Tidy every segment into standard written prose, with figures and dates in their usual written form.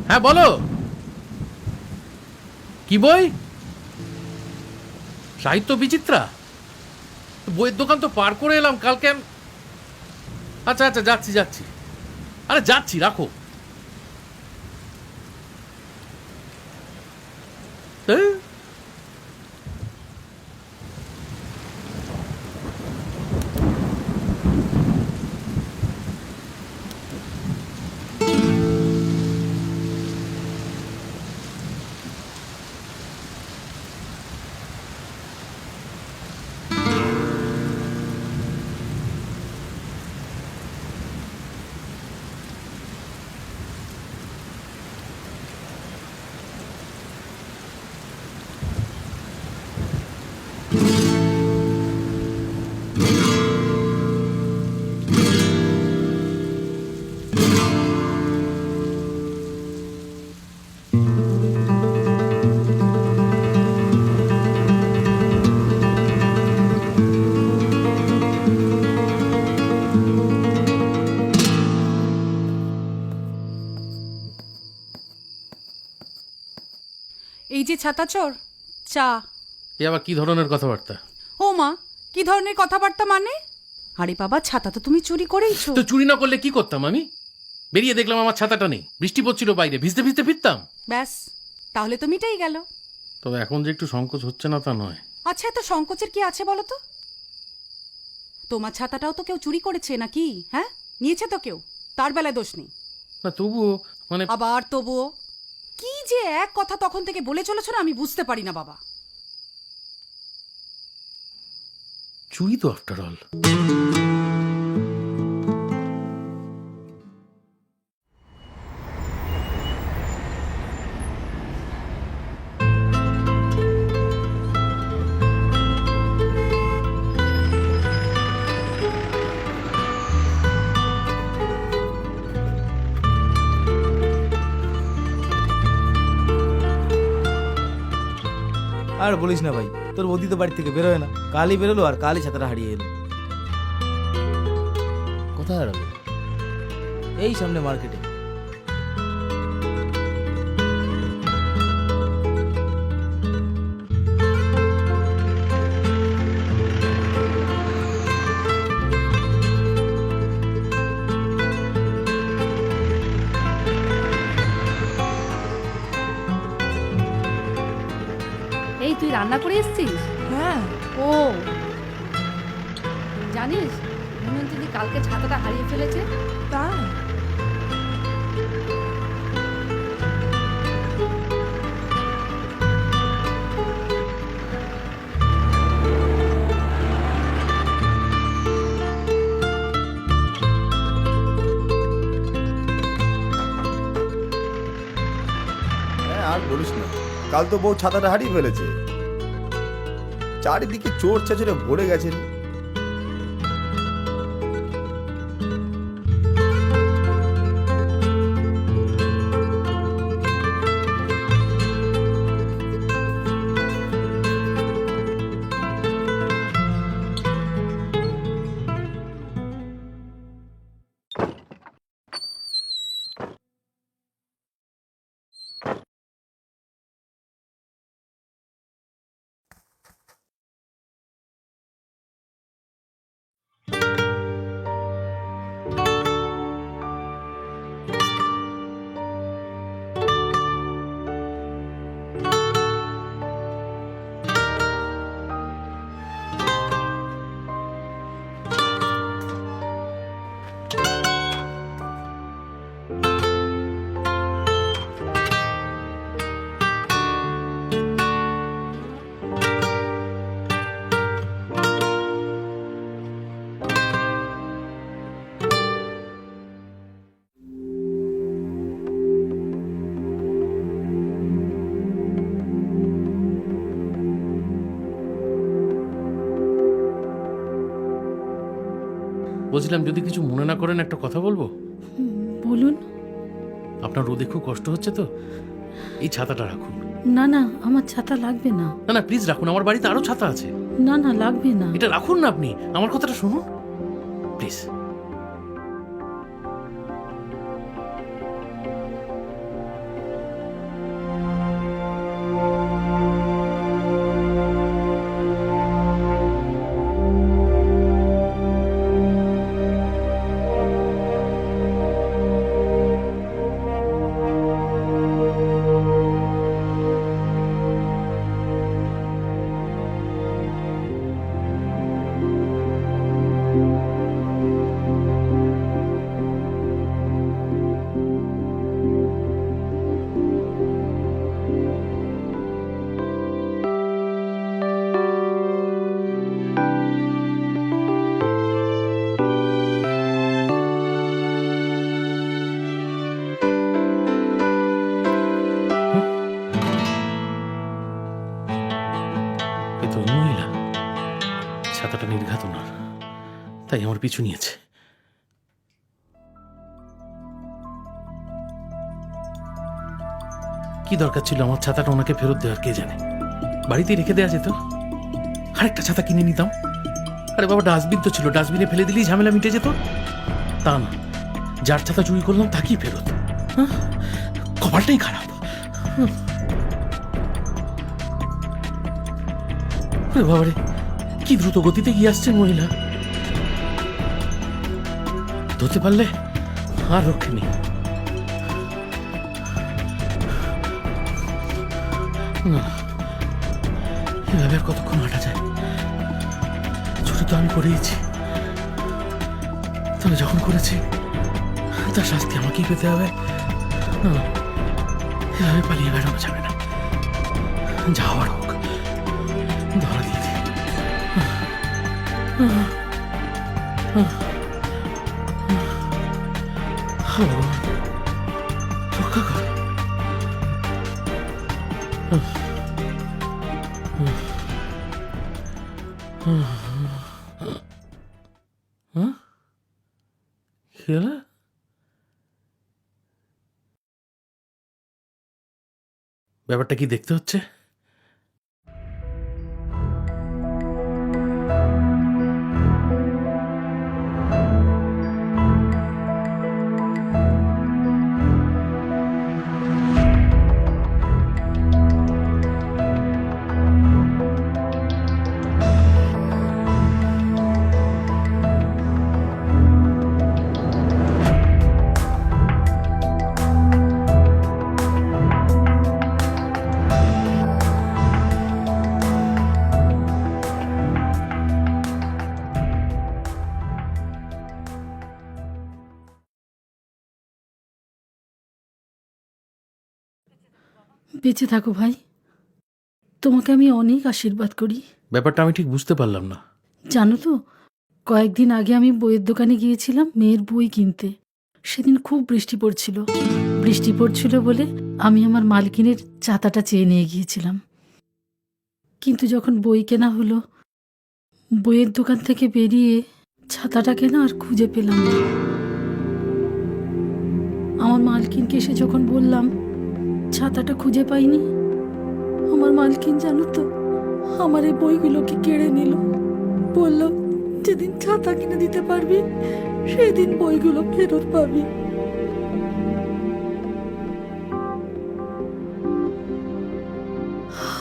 হ্যাঁ বলো, কি বই? সাহিত্য বিচিত্রা? বইয়ের দোকান তো পার করে এলাম কালকে। আচ্ছা আচ্ছা, যাচ্ছি যাচ্ছি। আরে যাচ্ছি, রাখো। হ্যাঁ? এই যে ছাতাচোর, চা। এ আবার কি ধরনের কথাবার্তা? ও মা, কি ধরনের কথাবার্তা মানে? আরে বাবা, ছাতা তো তুমি চুরি করেইছো। তো চুরি না করলে কি করতাম আমি? বেরিয়ে দেখলাম আমার ছাতাটা নেই, বৃষ্টি পড়ছিল বাইরে, ভিজতে ভিজতে ফিরতাম। ব্যাস, তাহলে তো মিটেই গেল। তবে এখন যে একটু সংকোচ হচ্ছে না তা নয়। আচ্ছা, এত সংকোচের কি আছে বলো তো? তোমার ছাতাটাও তো কেউ চুরি করেছে নাকি? হ্যাঁ, নিয়েছে তো কেউ, তার বেলায় দোষ নেই। না তবুও মানে আবার তবুও কি যে এক কথা তখন থেকে বলে চলেছ না, আমি বুঝতে পারি না বাবা। চুরি তো আফটার অল। আর বলিস না ভাই, তোর বৌদি তো বাড়ি থেকে বেরোয় না। কালই বেরোলো আর কালই ছাতাটা হারিয়ে এলো। কোথায় হারাবে? এই সামনে মার্কেটে। এই তুই রান্না করে এসেছিস? হ্যাঁ। ও জানিস, হেমন্তিদি কালকে ছাতাটা হারিয়ে ফেলেছে। তাই? হ্যাঁ, আর বলিস না, কাল তো বউ ছাতাটা হারিয়ে ফেলেছে। চারিদিকে চোর চেঁচড়ে ভরে গেছেন। বলছিলাম, যদি কিছু মনে না করেন একটা কথা বলবো। বলুন। আপনার রোদে খুব কষ্ট হচ্ছে তো, এই ছাতাটা রাখুন। না না, আমার ছাতা লাগবে না। না না প্লিজ রাখুন, আমার বাড়িতে আরো ছাতা আছে। না না, লাগবে না। এটা রাখুন না, আপনি আমার কথাটা শুনুন প্লিজ। তাই আমার পিছু নিয়েছে। কি দরকার ছিল আমার ছাতাটা ওনাকে ফেরত দেওয়ার, কে জানে? বাড়িতেই রেখে দেওয়া যেত, আরেকটা ছাতা কিনে নিতাম। আরে বাবা, ডাস্টবিন তো ছিল, ডাস্টবিনে ফেলে দিলেই ঝামেলা মিটে যেত। তা না, যার ছাতা চুরি করলাম তাকেই ফেরত। হ্যাঁ, কপালটাই খারাপ। বাবারে, কি দ্রুত গতিতে গিয়ে আসছেন মহিলা। ধরতে পারলে আর রক্ষে নেই। না, এভাবে আর কতক্ষণ হাঁটা যায়? ছুটি তো আমি করেইছি, তবে যখন করেছি তার শাস্তি আমাকেই পেতে হবে। না, এভাবে পালিয়ে বেড়ানো যাবে না। যাওয়ার হোক, ধরা দিয়ে দিই। রক্ষা কর। ব্যাপারটা কি দেখতে হচ্ছে? বেঁচে থাকো ভাই, তোমাকে আমি অনেক আশীর্বাদ করি। ব্যাপারটা আমি ঠিক বুঝতে পারলাম না। জানো তো, কয়েকদিন আগে আমি বইয়ের দোকানে গিয়েছিলাম মেয়ের বই কিনতে। সেদিন খুব বৃষ্টি পড়ছিল বলে আমি আমার মালকিনের ছাতাটা চেয়ে নিয়ে গিয়েছিলাম। কিন্তু যখন বই কেনা হলো, বইয়ের দোকান থেকে বেরিয়ে ছাতাটাকে না আর খুঁজে পেলাম না। আমার মালকিনকে এসে যখন বললাম ছাতাটা খুঁজে পাইনি, আমার মালকিন জানো তো আমার এই বইগুলোকে কেড়ে নিল। বলল, যেদিন ছাতা কিনে দিতে পারবি সেদিন বইগুলো ফেরত পাবি।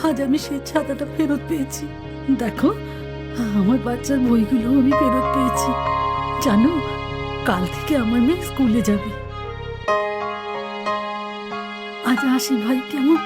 আজ আমি সেই ছাতাটা ফেরত পেয়েছি। দেখো, আমার বাচ্চার বইগুলো আমি ফেরত পেয়েছি। জানো, কাল থেকে আমার মেয়ে স্কুলে যাবে। আজ আসি ভাই, কেমন?